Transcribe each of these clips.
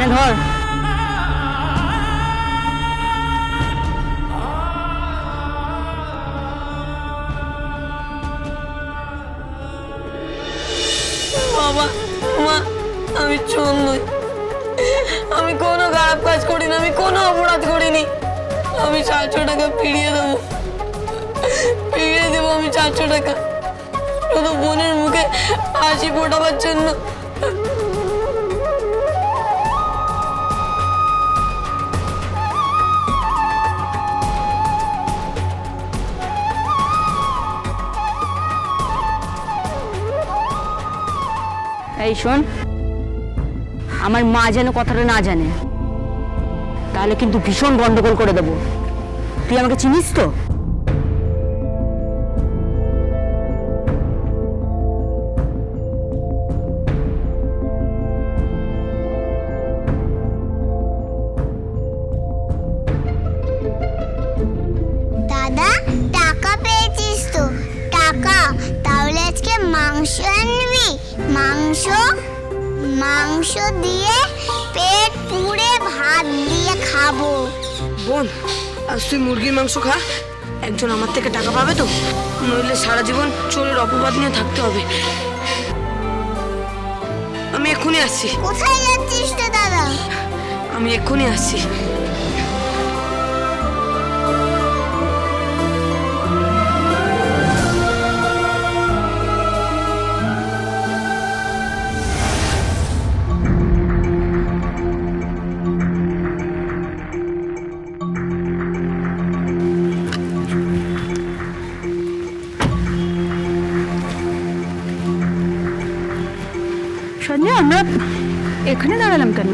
কানে ধর। বাবা মা, আমি চোর নই, আমি কোনো খারাপ কাজ করিনি, আমি কোনো অপরাধ করিনি। আমি 400 টাকা ফিরিয়ে দেবো, ফিরিয়ে দেবো আমি 400 টাকা, শুধু বোনের মুখে হাসি ফোটাবার জন্য। এই শোন, আমার মা যেন কথাটা না জানে, তাহলে কিন্তু ভীষণ গন্ডগোল করে দেবো। তুই আমাকে চিনিস তো? দাদা, টাকা পেয়েছিস তো? টাকা, তাহলে আজকে মাংস আনবি? মাংস মাংস দিয়ে পেট পুড়ে ভাত দিয়ে খাবো। বোন, আজ তুই মুরগির মাংস খা, একজন আমার থেকে টাকা পাবে তো, নইলে সারা জীবন চোরের অপবাদ নিয়ে থাকতে হবে। আমি এক্ষুনি আসছি। কোথায় যাচ্ছিস রে দাদা? আমি এক্ষুনি আসছি। সঞ্জয়, আমরা এখানে দাঁড়ালাম কেন?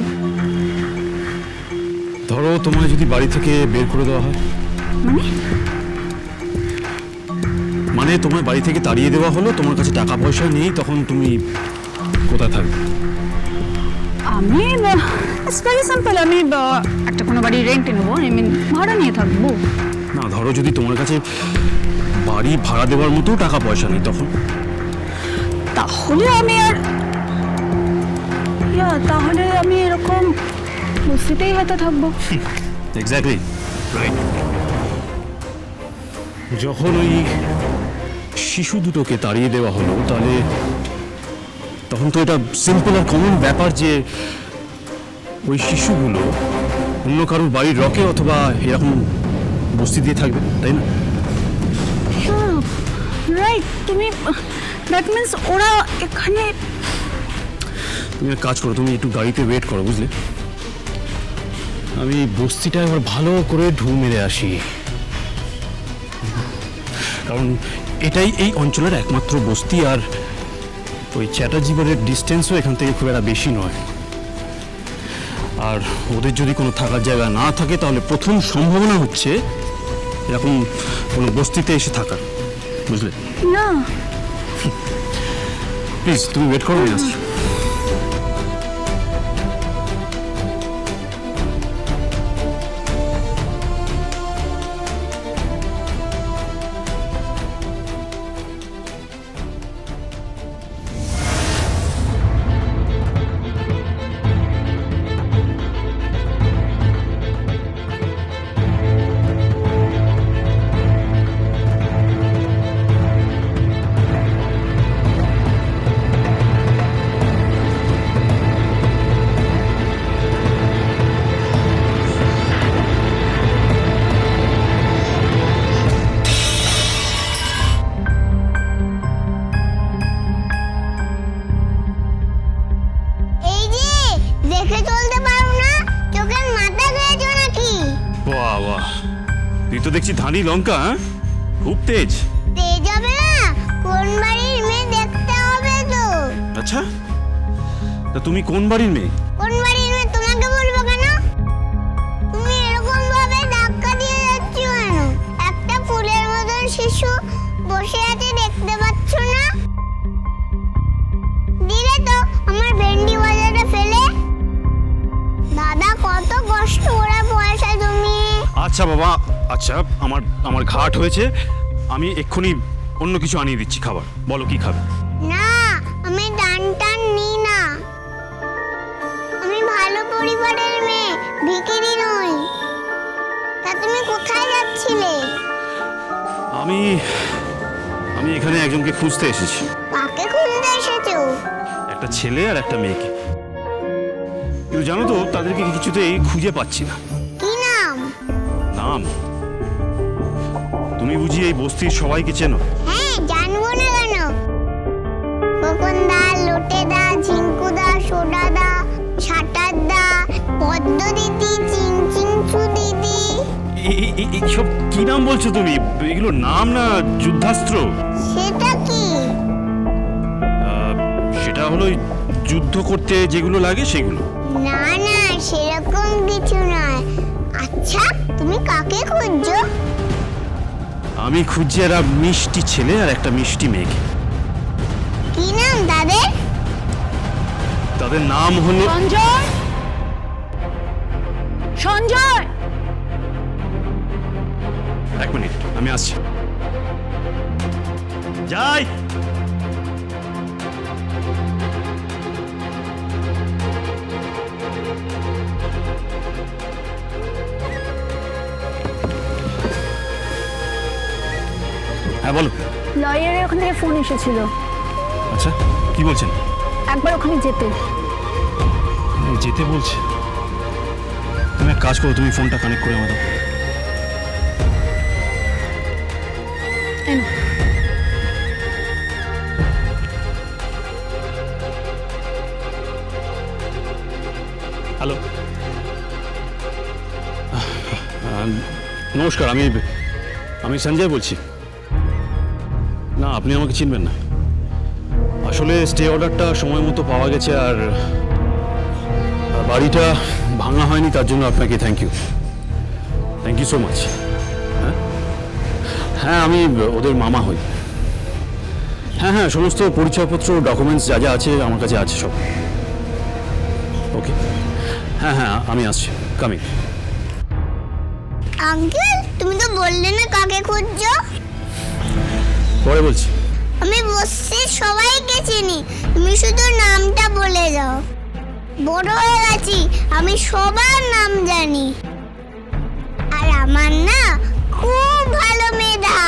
ধরো তোমায় যদি বাড়ি থেকে বের করে দেওয়া হয়, মানে মানে তোমায় বাড়ি থেকে তাড়িয়ে দেওয়া হলো, তোমার কাছে টাকা পয়সা নেই, তখন তুমি কোথায় থাকবে? আমি ইটস ভেরি সিম্পল, আমি একটা কোনো বাড়ি রেন্টে নেবো, আই মিন ভাড়া নিয়ে থাকবো। না, ধরো যদি তোমার কাছে বাড়ি ভাড়া দেওয়ার মতো টাকা পয়সা নেই, তখন তাহলে আমি আর তাহলে আমি এরকম বস্তিতেই হয়তো থাকবো। Exactly right. যখন ওই শিশু দুটোকে তাড়িয়ে দেওয়া হলো, তাহলে তখন তো এটা সিম্পল আর কমন ব্যাপার যে ওই শিশুগুলো অন্য কারোর বাড়ির রকে অথবা এরকম বস্তি দিয়ে থাকবে, তাই না? রাইট, তুমি দ্যাট মিন্স ওরা এখানে। তুমি এক কাজ করো, তুমি একটু গাড়িতে ওয়েট করো, বুঝলে? আমি বস্তিটা এবার ভালো করে ঢু মেরে আসি, কারণ এটাই এই অঞ্চলের একমাত্র বস্তি, আর ওই চ্যাটার্জি বাড়ির ডিস্টেন্সও এখান থেকে খুব একটা বেশি নয়। আর ওদের যদি কোনো থাকার জায়গা না থাকে, তাহলে প্রথম সম্ভাবনা হচ্ছে এরকম কোনো বস্তিতে এসে থাকার, বুঝলে? না, প্লিজ তুমি ওয়েট করো, আমি আসছি। এই যে, দেখে চলতে পারো না? চোখের মাথা গেছো নাকি? বাহ বাহ, তুই তো দেখছি ধানি লঙ্কা, হ্যাঁ? খুব তেজ। তেজ যাবে না, কোন বাড়ির মেয়ে দেখতে হবে তো। আচ্ছা, তা তুমি কোন বাড়ির মেয়ে? কোন বাড়ির মেয়ে তোমাকে বলবো কেন? তুমি এরকম ভাবে ধাক্কা দিয়ে যাচ্ছ কেন? একটা ফুলের মতন শিশু বসে আছে, দেখতে পাচ্ছ না? দিলে তো আমার ভেন্ডি বাজারে ফেলে। দাদা, কত কষ্ট করে পয়সা জমিয়ে। আচ্ছা বাবা, আচ্ছা, আমার ঘাট হয়েছে, আমি এক্ষুনি অন্য কিছু আনিয়ে দিচ্ছি খাবার। বলো কি খাবে? না, আমি টান টান নিই না, আমি ভালো করে পরিবারের মেয়ে, ভিখিরি নই। তা তুমি কোথায় যাচ্ছিলে? আমি এখানে একজনকে খুঁজতে এসেছি, কাকে খুঁজতে এসেছো? একটা ছেলে আর একটা মেয়েকে। কিন্তু জানো তো, তাদেরকে কিছুতেই খুঁজে পাচ্ছি না। কি নাম? নাম? তুমি বুঝি এই বস্তির সবাইকে চেনো? হ্যাঁ, জানবো না কেন? খোকনদা, লোটেদা, ঝিঙ্কুদা, সোডাদা, ছাটারদা, পদ্ম দিদি, চিংচিংচু দিদি। এইসব কি নাম বলছো তুমি? এগুলো নাম না যুদ্ধাস্ত্র। সেটা কি? সেটা হলো ওই যুদ্ধ করতে যেগুলো লাগে সেগুলো। না না, সেরকম কিছু নয়। আচ্ছা, তুমি কাকে খুঁজছো? আমি খুঁজছি একটা মিষ্টি ছেলে আর একটা মিষ্টি মেয়েকে। কি নাম তাদের? তাদের নাম হলো সঞ্জয়, সঞ্জয়, এক মিনিট, আমি আসছি। যাই। হ্যাঁ বলো। লয়ারের ওখান থেকে ফোন এসেছিল, আচ্ছা, কি বলছেন? একবার ওখানে যেতে। যেতে বলছে? তুমি এক কাজ করো, তুমি ফোনটা কানেক্ট করে আমার দাও। এই নাও। হ্যালো, নমস্কার, আমি সঞ্জয় বলছি। না, আপনি আমাকে চিনবেন না। আসলে স্টে অর্ডারটা সময় মতো পাওয়া গেছে, আর বাড়িটা ভাঙা হয়নি, তার জন্য আপনাকে থ্যাংক ইউ সো মাচ। হ্যাঁ, আমি ওদের মামা হই। হ্যাঁ হ্যাঁ, সমস্ত পরিচয়পত্র, ডকুমেন্টস যা যা আছে আমার কাছে আছে সব। ওকে, হ্যাঁ হ্যাঁ, আমি আসছি, কামিং। আঙ্কেল, তুমি তো বললে না কাকে খুঁজছো? পরে বলছি। আমি বস্তির সবাইকে চিনি, তুমি শুধু নামটা বলে যাও। বড় হয়ে গেছি, আমি সবার নাম জানি। আর আমার না খুব ভালো মেধা।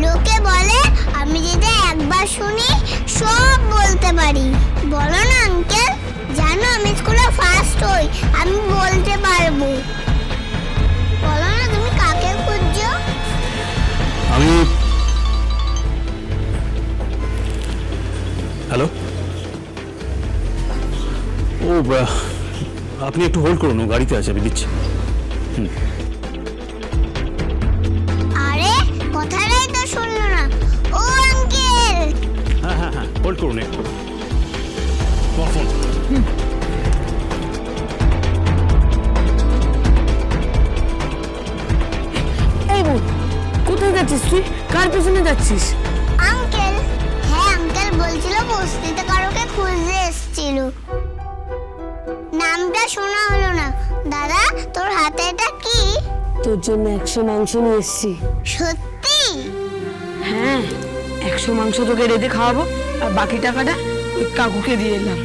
লোকে বলে আমি যেটা একবার শুনি সব বলতে পারি। বলো না আঙ্কেল, জানো আমি স্কুলে ফার্স্ট হই, আমি বলতে পারবো। বলো না তুমি কাকে খুঁজছো? আমি হ্যালো, ও আপনি একটু হোল্ড করুন, ও গাড়িতে আছে, আমি দিচ্ছি। আরে কথাটাই তো শুনলো না। ও আঙ্কেল, হ্যাঁ হ্যাঁ হ্যাঁ, হোল্ড করুন একটু। তোমার ফোন। এই বোন, কোথায় যাচ্ছিস তুই? কার পেছনে যাচ্ছিস? আঙ্কেল। হ্যাঁ আঙ্কেল, বলছিল বস্তিতে কারোকে খুঁজতে এসেছিল। নামটা শোনা হলো না। দাদা, তোর হাতে এটা কি? তোর জন্য 100 মাংস নিয়ে এসেছি। সত্যি? হ্যাঁ, 100 মাংস তোকে রেঁধে খাওয়াবো, আর বাকি টাকাটা ওই কাকুকে দিয়ে এলাম।